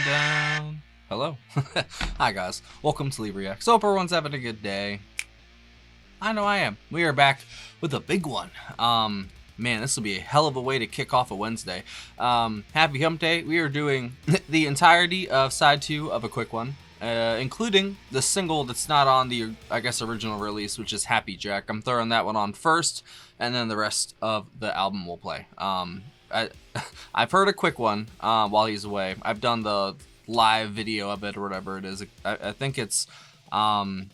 down. Hello. Hi guys. Welcome to LibreX. Hope everyone's having a good day. I know I am. We are back with a big one. Man, this will be a hell of a way to kick off a Wednesday. Happy Hump Day. We are doing the entirety of side 2 of a quick one, including the single that's not on the, I guess, original release, which is Happy Jack. I'm throwing that one on first, and then the rest of the album will play. I've heard a quick one while he's away. I've done the live video of it or whatever it is. I think it's, oh man,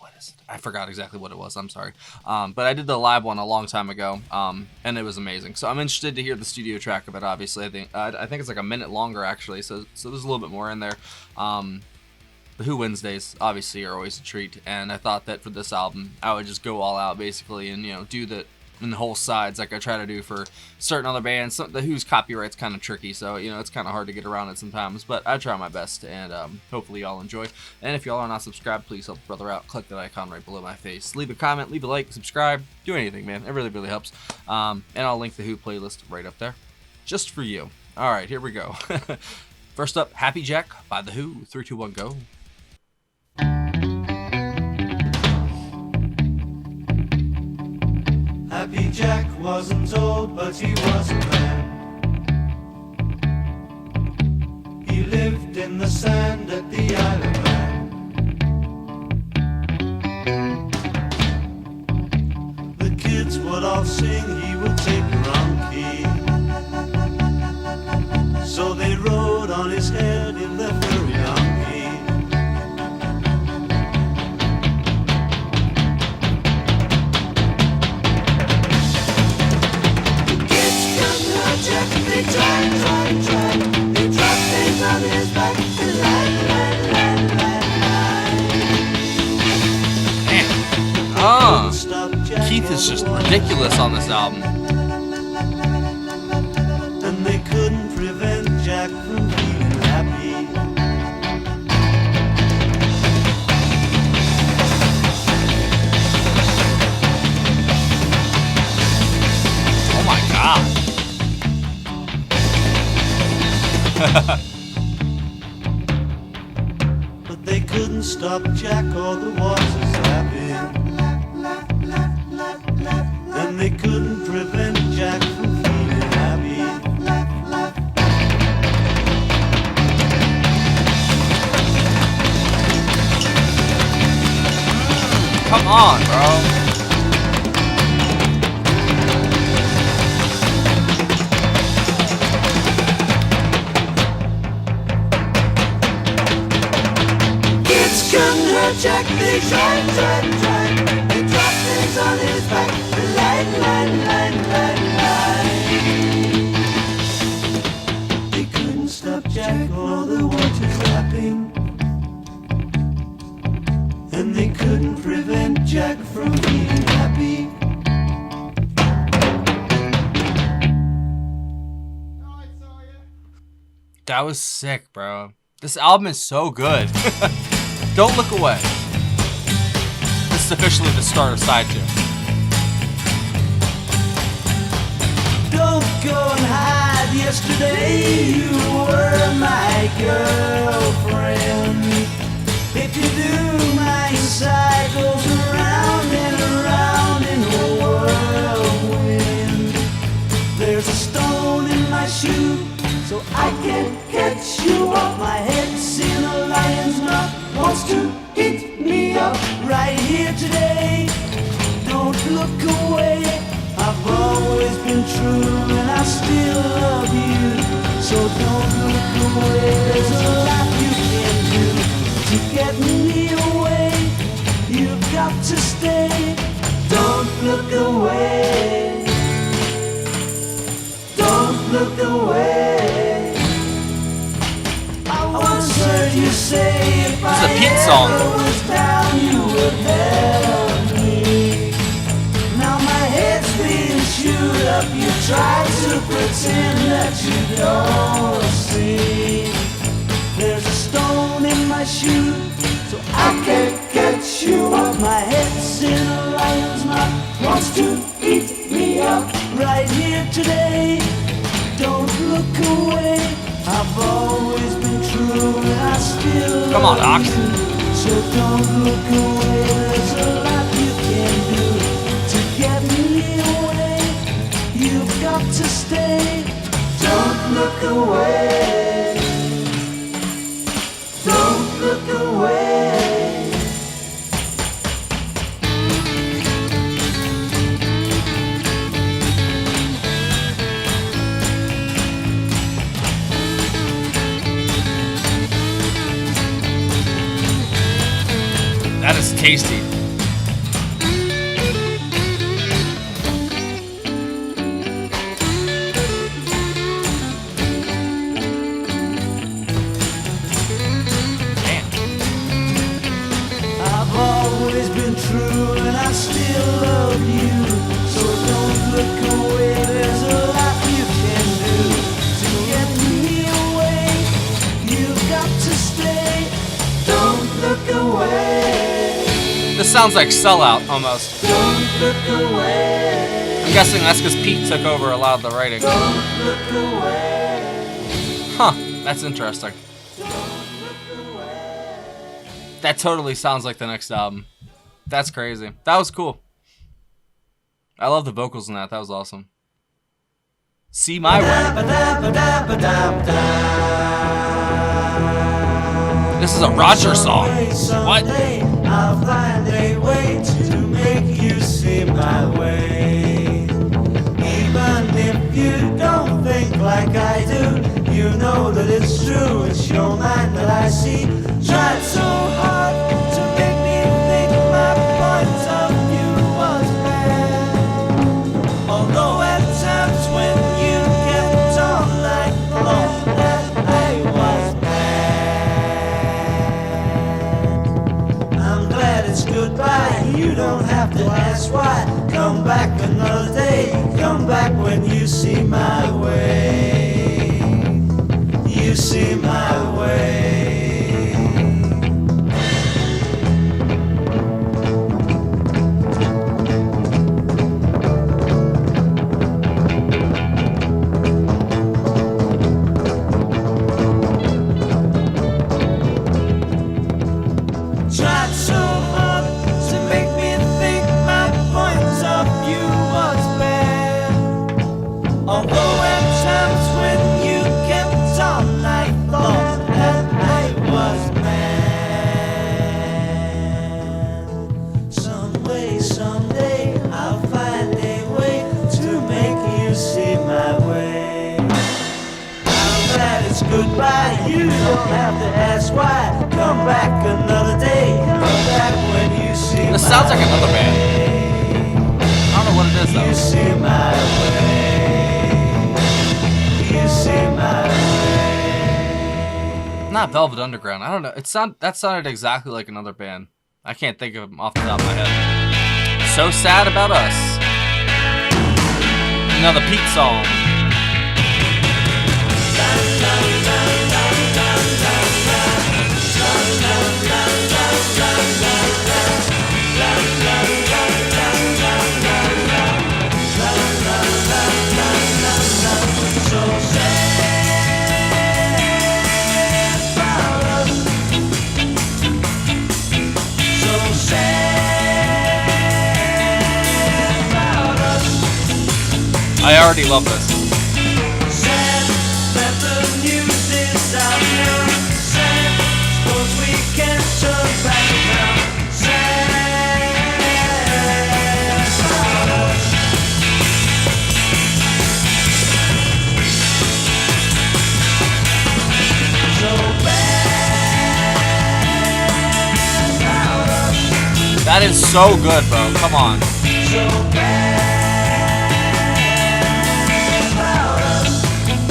what is it? I forgot exactly what it was. I'm sorry. But I did the live one a long time ago, and it was amazing. So I'm interested to hear the studio track of it. Obviously, I think it's like a minute longer actually. So there's a little bit more in there. The Who Wednesdays obviously are always a treat, and I thought that for this album I would just go all out basically and do the whole sides like I try to do for certain other bands. The Who's copyright's kind of tricky, so it's kind of hard to get around it sometimes, but I try my best, and hopefully y'all enjoy. And if y'all are not subscribed, please help a brother out. Click that icon right below my face, leave a comment, leave a like, subscribe, do anything, man. It really helps. And I'll link the Who playlist right up there just for you. All right, here we go. First up, Happy Jack by The Who. 3, 2, 1, go. Happy Jack wasn't old, but he was a man. He lived in the sand at the Isle of Man. The kids would all sing, he would take the wrong key. So they rode on his head in their furry donkey. They try, they drop things on his back and Man. Keith is just ridiculous on this album. And they couldn't prevent Jack from being happy. Oh my god. But they couldn't stop Jack or the waters lapping. And they couldn't prevent Jack from feeling happy. Come on, bro. Jack, they try. They drop things on his back. Line. They couldn't stop Jack or the waters lapping. And they couldn't prevent Jack from being happy. That was sick, bro. This album is so good. Don't look away. This is officially the start of side 2. Don't go and hide. Yesterday you were my girlfriend. If you do, my inside goes around and around in a whirlwind. There's a stone in my shoe, so I can't catch you off my head. Seen a lion's mouth wants to eat me up right here today. Don't look away. I've always been true and I still love you. So don't look away. There's a lot you can do to get me away. You've got to stay. Don't look away. Don't look away. I once heard you say if I ever was down, you would help me. Now my head's being chewed up. You try to pretend that you don't see. There's a stone in my shoe, so I can't get you off my head. In a lion's mouth wants to eat me up right here today. Don't look away. I've always been true. Come on, Doc. So don't look away, there's a lot you can do to get me away. You've got to stay. Don't look away. Don't look away. That is tasty. I've always been true and I still love you. So don't look away, there's a lot you can do to get me away. You've got to stay. Don't look away. This sounds like Sellout almost. Don't look away. I'm guessing that's because Pete took over a lot of the writing. Don't look away. Huh, that's interesting. Don't look away. That totally sounds like the next album. That's crazy. That was cool. I love the vocals in that. That was awesome. See My Way. This is a Roger song. What? I'll find a way to make you see my way. Even if you don't think like I do, you know that it's true. It's your mind that I see. Tried so hard to make me think my point of view was bad. Although at times when you kept on like thought that I was bad. I'm glad it's goodbye. You don't have to ask why. Come back another day. Come back when you see my way. You see my way. Tried so hard to make me think my point of view was bad. Although at times when you kept on, I thought that I was mad. Someday, I'll find a way to make you see my way. I'm glad it's goodbye. You don't have to ask why. Come back another day. Come back when you see This my sounds like another band. way. I don't know what it is You though. see my way. You see my way. Not Velvet Underground. I don't know. That sounded exactly like another band. I can't think of them off the top of my head. So Sad About Us. Another Pete song. I already love this. Sad that the news is out now. Sad, suppose we can't turn back now. Sad about us. So bad about us. That is so good, bro. Come on. So bad.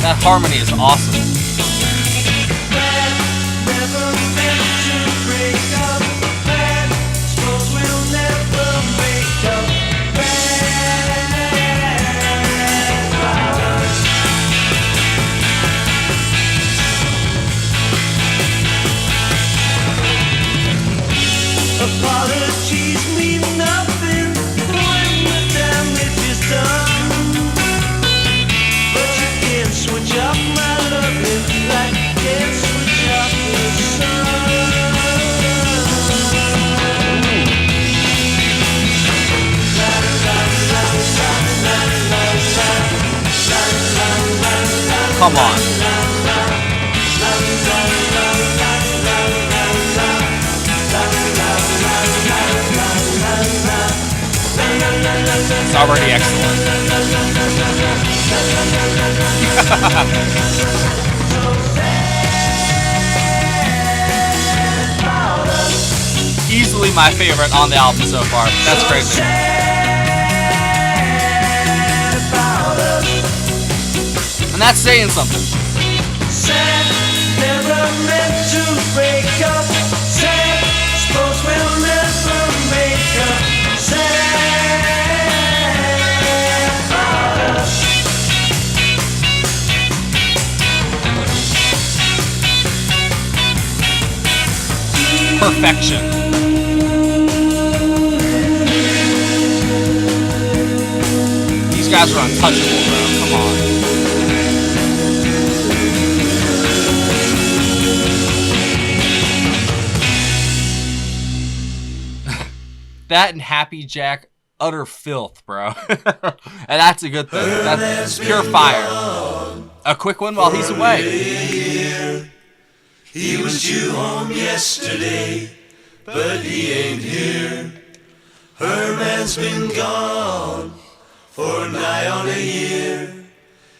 That harmony is awesome. Bad, never meant to break up. Bad, suppose we'll never make up. Bad about us. Apologies mean nothing when the damage is done. But you can't switch up my loving like you can't switch up the sun. Come on. It's already excellent. Easily my favorite on the album so far. That's crazy. And that's saying something. Sad, never meant to break up. Sad, suppose we'll never make up. Sad about us. Perfection. These guys are untouchable, bro. Come on. That and Happy Jack, utter filth, bro. And that's a good thing. That's pure fire. A quick one while he's away. He was due home yesterday, but he ain't here. Her man's been gone for nigh on a year.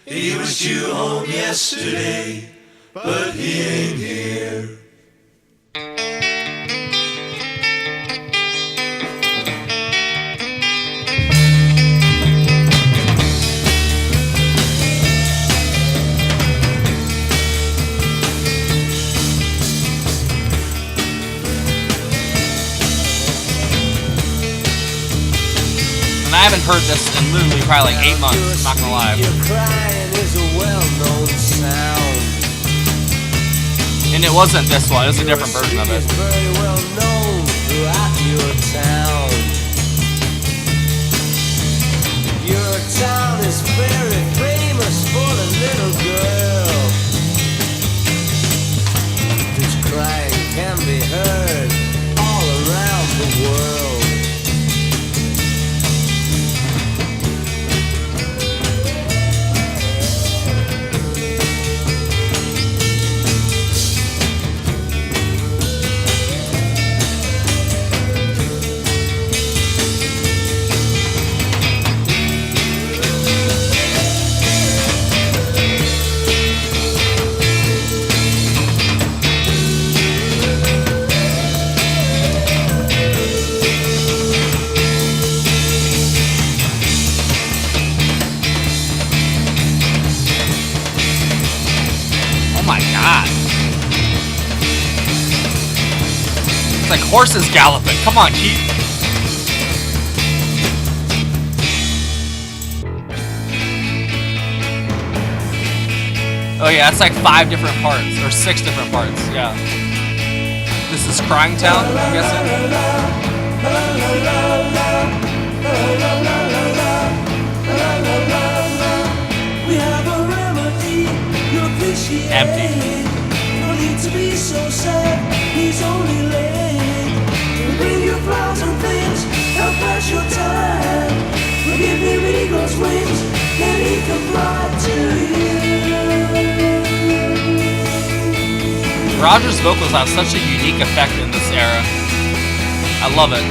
He was due home yesterday, but he ain't here. And I haven't heard this in literally probably like 8 months, I'm not gonna lie. Your crying is a well-known sound. And it wasn't this one, it was a different version of it. It's very well known throughout your town. Your town is very famous for the little girl whose crying can be heard all around the world. It's like horses galloping. Come on, Keith. Oh yeah, it's like 5 different parts, or 6 different parts, yeah. This is Crying Town, I'm guessing? We have a remedy, you appreciate. Empty. No need to be so sad, he's only late. We'll bring you flowers and things, help pass your time. We'll give him eagle's wings, then he can fly to you. Roger's vocals have such a unique effect in this era. I love it.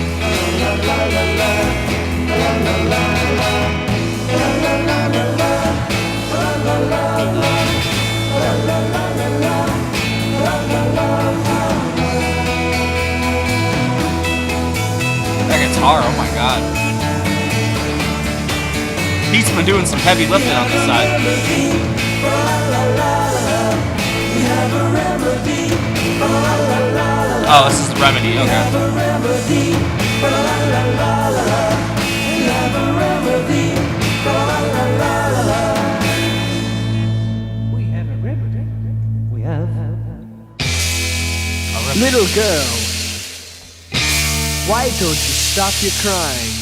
That guitar, oh my god. Pete's been doing some heavy lifting on this side. Oh, this is the remedy, okay. We have a remedy. We have a little girl, why don't you stop your crying?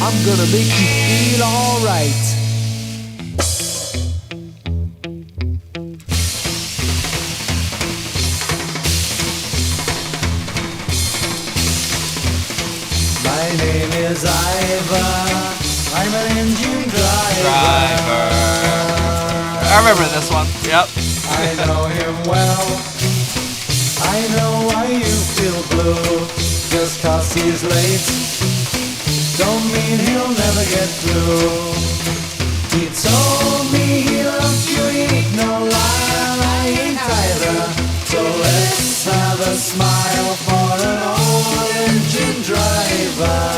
I'm gonna make you feel alright. My name is Ivor, I'm an engine driver. remember this one. Yep. I know him well. I know why you feel blue. Just 'cause he's late don't mean he'll never get through. He told me he loves you, he ain't no liar, I ain't either. So let's have a smile for an old engine driver.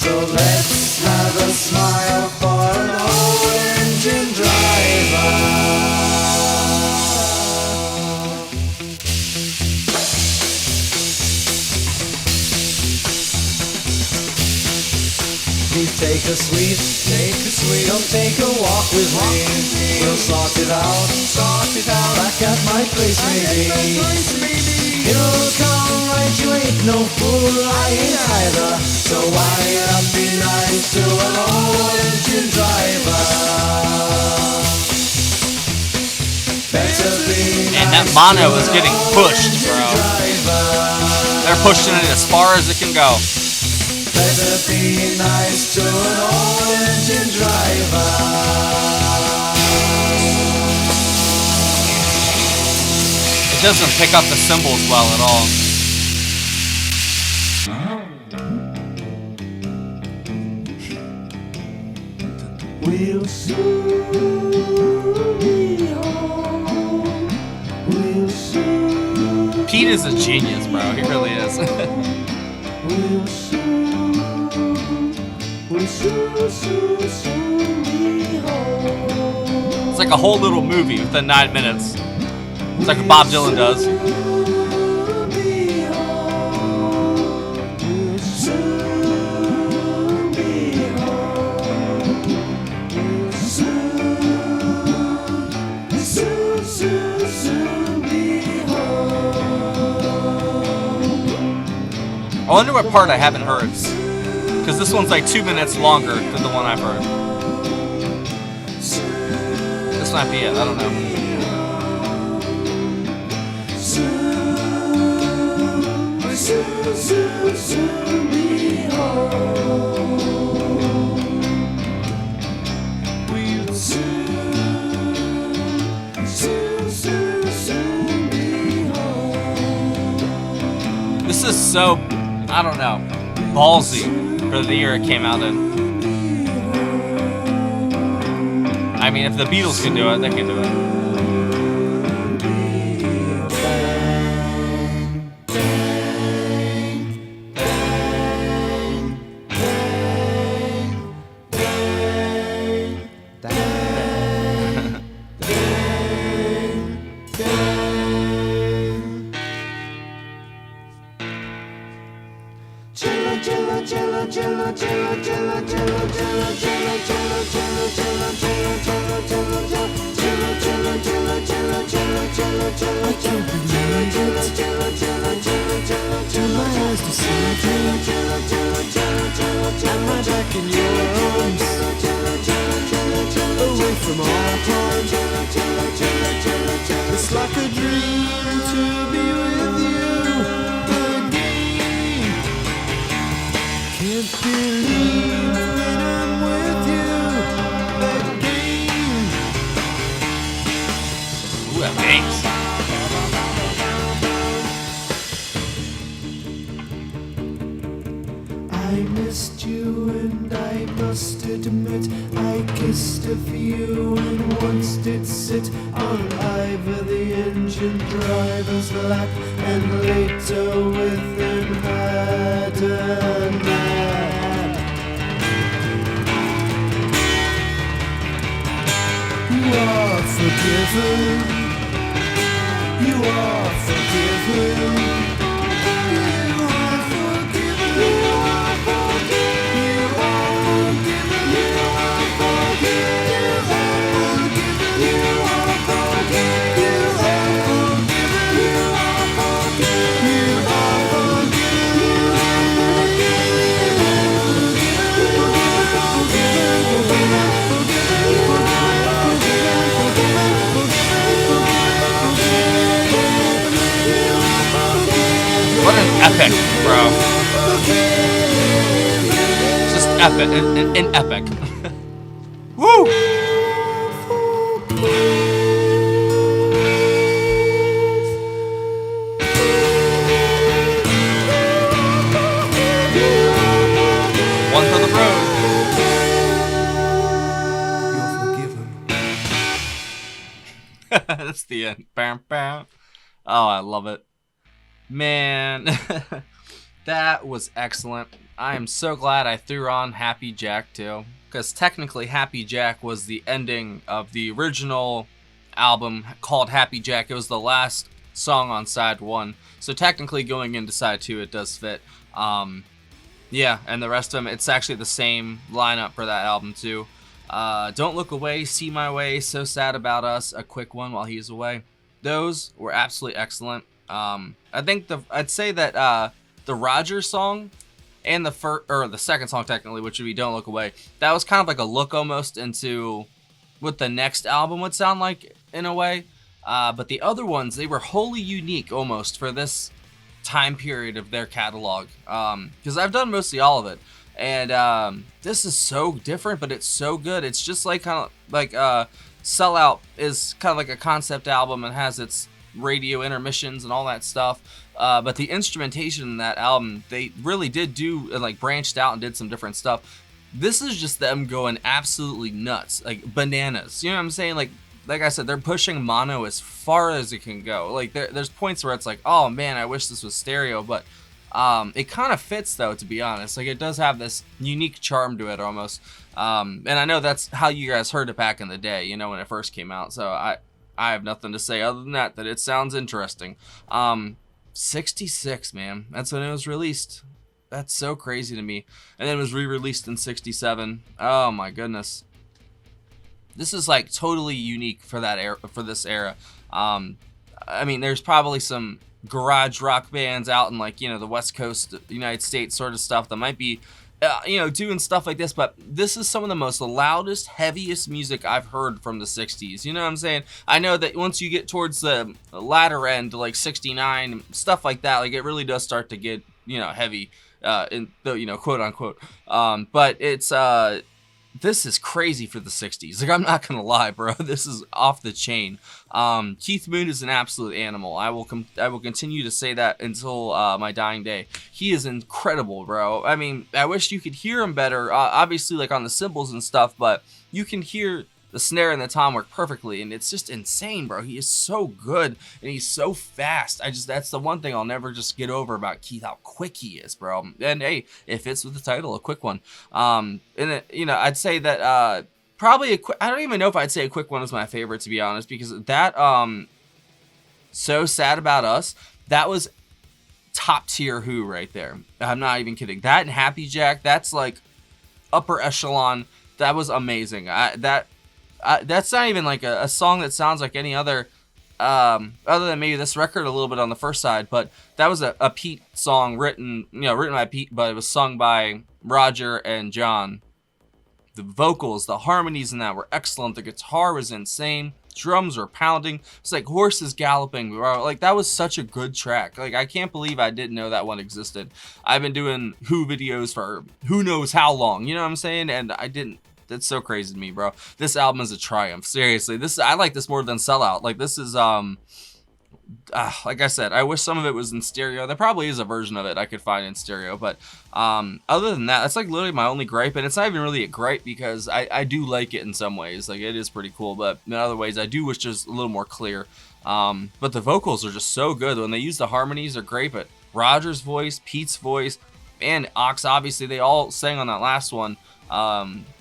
So let's have a smile for an old engine driver. Please take a sweet, come take a walk with me. We'll sort it out, back at my place maybe. It'll come right, you ain't no fool, I ain't either. So why not be nice to an old engine driver? Better be And that nice mono to is an getting old pushed, engine bro. driver. They're pushing it as far as it can go. Better be nice to an old engine driver. It doesn't pick up the cymbals well at all. We'll soon be home. We'll soon. Pete is a genius, bro. He really is. We'll soon be home. It's like a whole little movie within 9 minutes. It's like what Bob Dylan does. Soon be home. We'll soon be home. We'll soon be home. I wonder what part I haven't heard. Because this one's like 2 minutes longer than the one I've heard. This might be it. I don't know. Soon be home. We'll soon be home. This is so, I don't know, ballsy for the year it came out in. I mean, if the Beatles can do it, they can do it. It's like a dream to be with you again. Can't believe that I'm with you again. Ooh, that bass. I missed you and I must admit I kissed a few and once did sit on either the engine driver's lap and later with him had a nap. You are forgiven. You are forgiven. What an epic, bro. Just epic. An epic. the end. Bam, bam. Oh, I love it. Man, that was excellent. I am so glad I threw on Happy Jack too, because technically Happy Jack was the ending of the original album called Happy Jack. It was the last song on side 1, so technically going into side 2 it does fit. Yeah, and the rest of them, it's actually the same lineup for that album too. Don't Look Away, See My Way, So Sad About Us, A Quick One While He's Away. Those were absolutely excellent. I think I'd say that the Roger song and the second song technically, which would be Don't Look Away, that was kind of like a look almost into what the next album would sound like in a way. But the other ones, they were wholly unique almost for this time period of their catalog. Because I've done mostly all of it. And this is so different, but it's so good. It's just like kind of like Sellout is kind of like a concept album and has its radio intermissions and all that stuff. But the instrumentation in that album, they really did do like branched out and did some different stuff. This is just them going absolutely nuts, like bananas. You know what I'm saying? Like I said, they're pushing mono as far as it can go. Like there's points where it's like, oh man, I wish this was stereo, but it kind of fits though, to be honest. Like it does have this unique charm to it almost. And I know that's how you guys heard it back in the day, you know, when it first came out. So I have nothing to say other than that it sounds interesting. 66, man. That's when it was released. That's so crazy to me. And then it was re-released in 67. Oh my goodness. This is like totally unique for that era, for this era. I mean, there's probably some garage rock bands out in like, you know, the West Coast United States sort of stuff that might be you know, doing stuff like this, but this is some of the most loudest, heaviest music I've heard from the 60s. You know what I'm saying? I know that once you get towards the latter end, like 69, stuff like that, like it really does start to get, you know, heavy, in the, you know, quote unquote. But it's, this is crazy for the 60s. Like, I'm not gonna lie, bro. This is off the chain. Keith Moon is an absolute animal. I will continue to say that until my dying day. He is incredible, bro. I mean, I wish you could hear him better. Obviously, like on the cymbals and stuff, but you can hear the snare and the tom work perfectly, and it's just insane, bro. He is so good, and he's so fast. That's the one thing I'll never just get over about Keith, how quick he is, bro. And hey, it fits with the title, A Quick One. And you know, I'd say that probably I don't even know if I'd say A Quick One was my favorite, to be honest, because that So Sad About Us, that was top tier Who right there. I'm not even kidding. That and Happy Jack, that's like upper echelon. That was amazing. That's not even like a song that sounds like any other, other than maybe this record a little bit on the first side, but that was a Pete song written by Pete, but it was sung by Roger and John. The vocals, the harmonies in that were excellent. The guitar was insane. Drums were pounding. It's like horses galloping. Like, that was such a good track. Like, I can't believe I didn't know that one existed. I've been doing Who videos for who knows how long, you know what I'm saying? And I didn't. That's so crazy to me, bro. This album is a triumph. Seriously, I like this more than Sellout. Like, this is like I said, I wish some of it was in stereo. There probably is a version of it I could find in stereo, but other than that, that's like literally my only gripe, and it's not even really a gripe because I do like it in some ways. Like, it is pretty cool, but in other ways I do wish just a little more clear. But the vocals are just so good. When they use the harmonies, are great. But Roger's voice, Pete's voice, and Ox, obviously they all sang on that last one.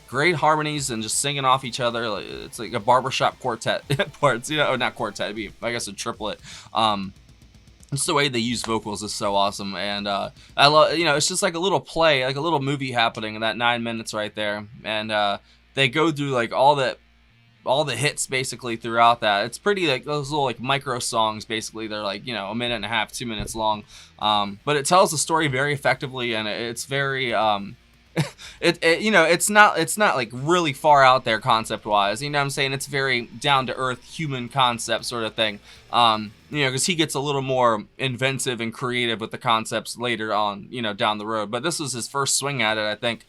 Great harmonies and just singing off each other. It's like a barbershop quartet parts, you know, not quartet, it'd be, I guess, a triplet. Just the way they use vocals is so awesome, and I love, you know, it's just like a little play, like a little movie happening in that 9 minutes right there, and they go through like all the hits basically throughout that. It's pretty like those little like micro songs basically. They're like, you know, a minute and a half, 2 minutes long, but it tells the story very effectively, and it's very you know, it's not like really far out there concept wise, you know what I'm saying? It's very down to earth human concept sort of thing, you know, because he gets a little more inventive and creative with the concepts later on, you know, down the road. But this was his first swing at it, I think.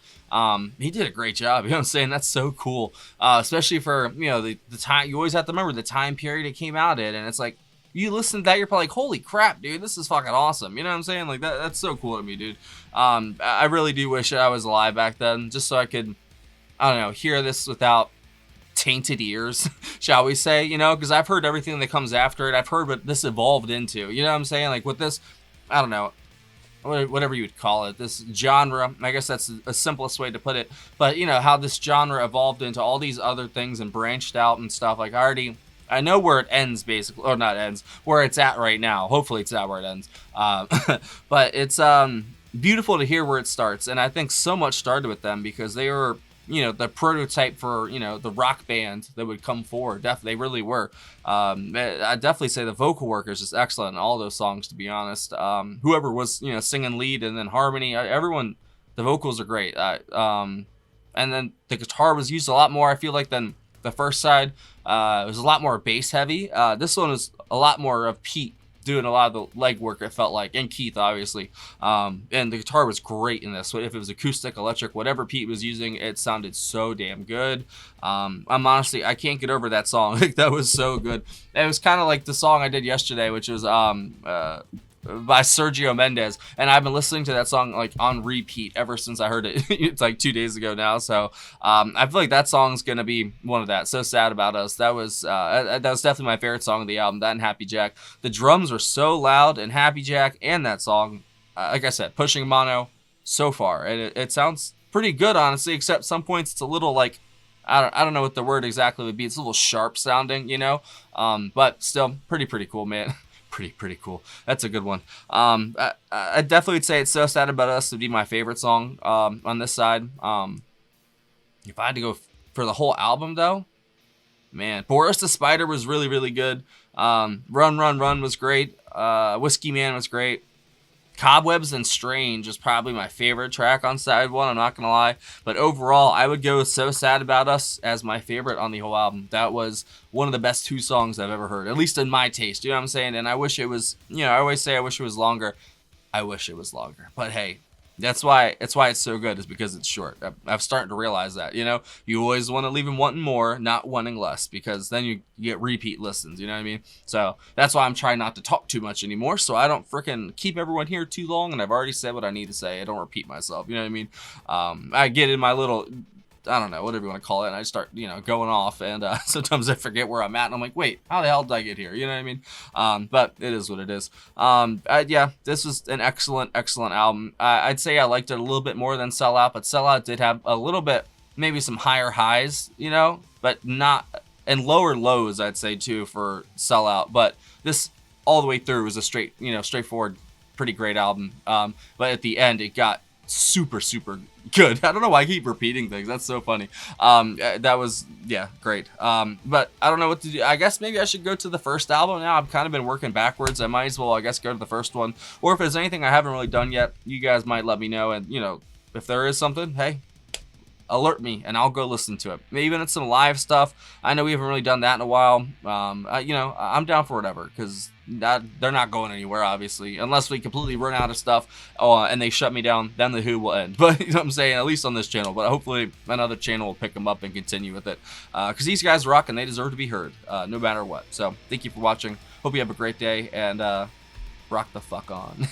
He did a great job, you know what I'm saying? That's so cool, especially for, you know, the time. You always have to remember the time period it came out in, and it's like, you listen to that, you're probably like, holy crap, dude, this is fucking awesome. You know what I'm saying? Like, that's so cool to me, dude. I really do wish I was alive back then, just so I could, I don't know, hear this without tainted ears, shall we say, you know, because I've heard everything that comes after it. I've heard what this evolved into, you know what I'm saying? Like with this, I don't know, whatever you would call it, this genre, I guess that's the simplest way to put it, but you know, how this genre evolved into all these other things and branched out and stuff. Like I know where it ends basically, or not ends, where it's at right now. Hopefully it's not where it ends. But it's beautiful to hear where it starts. And I think so much started with them because they were, you know, the prototype for, you know, the rock band that would come forward. They really were. I definitely say the vocal work is just excellent in all those songs, to be honest. Whoever was, you know, singing lead and then harmony, everyone, the vocals are great. And then the guitar was used a lot more, I feel like, than the first side. It was a lot more bass heavy. This one was a lot more of Pete doing a lot of the leg work, it felt like, and Keith, obviously. And the guitar was great in this. If it was acoustic, electric, whatever Pete was using, it sounded so damn good. I'm honestly, I can't get over that song. That was so good. It was kind of like the song I did yesterday, which was by Sergio Mendes, and I've been listening to that song like on repeat ever since I heard it. It's like 2 days ago now, so I feel like that song's gonna be one of that. So Sad About Us. That was definitely my favorite song of the album. That and Happy Jack. The drums were so loud in Happy Jack and that song. Like I said, pushing mono so far, and it sounds pretty good, honestly. Except some points it's a little like, I don't know what the word exactly would be. It's a little sharp sounding, you know, but still pretty cool, man. Pretty cool. That's a good one. I definitely would say It's So Sad About Us would be my favorite song on this side. If I had to go for the whole album, though, man, Boris the Spider was really good. Run was great. Whiskey Man was great. Cobwebs and Strange is probably my favorite track on side one, I'm not gonna lie. But overall, I would go with So Sad About Us as my favorite on the whole album. That was one of the best 2 songs I've ever heard, at least in my taste, you know what I'm saying? And I wish it was, you know, I always say I wish it was longer. I wish it was longer. But hey, that's why it's so good, is because it's short. I've started to realize that, you know, you always want to leave them wanting more, not wanting less, because then you get repeat listens, you know what I mean? So that's why I'm trying not to talk too much anymore, so I don't freaking keep everyone here too long, and I've already said what I need to say. I don't repeat myself, you know what I mean? I get in my little, I don't know, whatever you want to call it, and I start, you know, going off, and sometimes I forget where I'm at, and I'm like, wait, how the hell did I get here? You know what I mean? But it is what it is. Yeah, this was an excellent album. I'd say I liked it a little bit more than Sell Out, but Sell Out did have a little bit, maybe some higher highs, you know, but not, and lower lows, I'd say, too, for Sell Out. But this, all the way through, was a straightforward, pretty great album. But at the end, it got super good. I don't know why I keep repeating things. That's so funny. That was, yeah, great. But I don't know what to do. I guess maybe I should go to the first album now. I've kind of been working backwards. I might as well, I guess, go to the first one. Or if there's anything I haven't really done yet, you guys might let me know. And, you know, if there is something, hey, alert me and I'll go listen to it. Maybe even it's some live stuff. I know we haven't really done that in a while. You know, I'm down for whatever, because they're not going anywhere, obviously, unless we completely run out of stuff and they shut me down. Then the Who will end. But you know what I'm saying, at least on this channel. But hopefully another channel will pick them up and continue with it, because these guys rock and they deserve to be heard, no matter what. So thank you for watching. Hope you have a great day, and rock the fuck on.